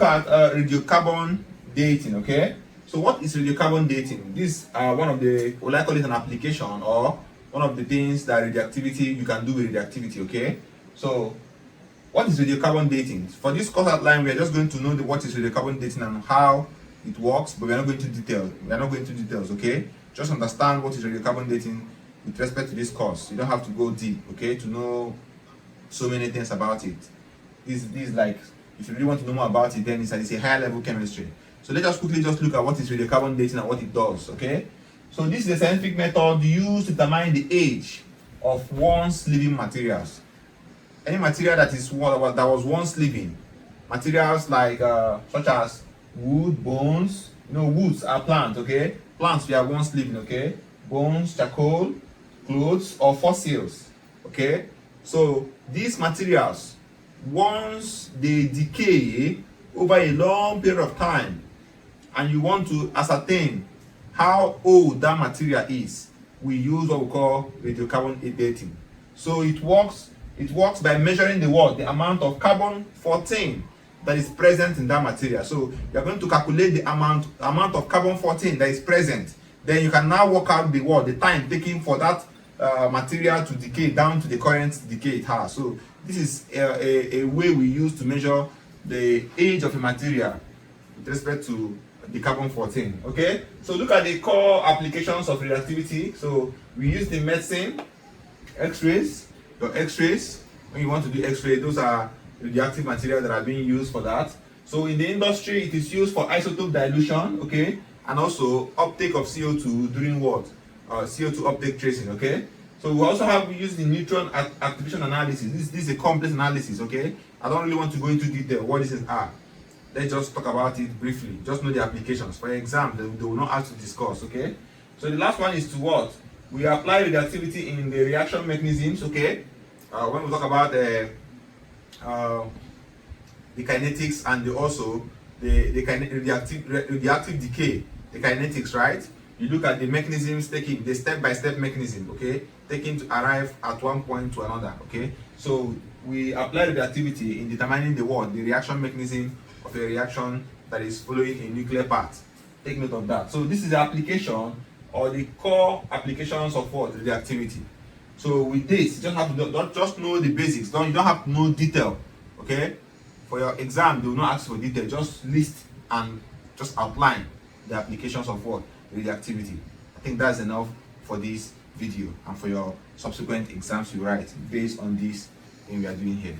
look at radiocarbon dating, okay? So what is radiocarbon dating? This one of the, well, I call it an application, or one of the things that radioactivity, you can do with radioactivity, okay? So what is radiocarbon dating? For this course outline, we are just going to know what is radiocarbon dating and how it works, but we are not going to detail. We are not going to details, okay? Just understand what is radiocarbon dating with respect to this course. You don't have to go deep, okay, to know so many things about it. This is like, if you really want to know more about it, then it's a higher level chemistry. So let's just quickly just look at what is radiocarbon dating and what it does, okay? So this is a scientific method used to determine the age of once living materials. Any material that was once living, materials like such as wood, bones. You know, woods are plants, okay? Plants we are once living, okay? Bones, charcoal, clothes, or fossils, okay? So these materials, once they decay over a long period of time, and you want to ascertain how old that material is, we use what we call radiocarbon dating. So it works by measuring the amount of carbon 14 that is present in that material. So you're going to calculate the amount of carbon 14 that is present. Then you can now work out the time taken for that material to decay down to the current decay it has. So this is a way we use to measure the age of a material with respect to the carbon 14. Okay, so look at the core applications of radioactivity. So we use the medicine, x-rays. Your x-rays, when you want to do x-ray, those are radioactive materials that are being used for that. So in the industry, it is used for isotope dilution, okay, and also uptake of CO2 during what? CO2 uptake tracing, okay. So we also use the neutron activation analysis. This is a complex analysis, okay. I don't really want to go into detail what this is. Let's just talk about it briefly. Just know the applications. For exam, they will not have to discuss, okay. So the last one is to what? We apply radioactivity in the reaction mechanisms, okay. When we talk about the kinetics and also the radioactive decay, the kinetics, right? You look at the mechanisms, taking the step-by-step mechanism, okay, taking to arrive at one point to another, okay. So we apply radioactivity in determining the reaction mechanism of a reaction that is following a nuclear path. Take note of that. So this is the application or the core applications of what? Radioactivity. So with this, you just have to don't just know the basics. You don't have to know detail. Okay? For your exam, they will not ask for detail. Just list and just outline the applications of what? Radioactivity. I think that's enough for this video and for your subsequent exams you write based on this thing we are doing here.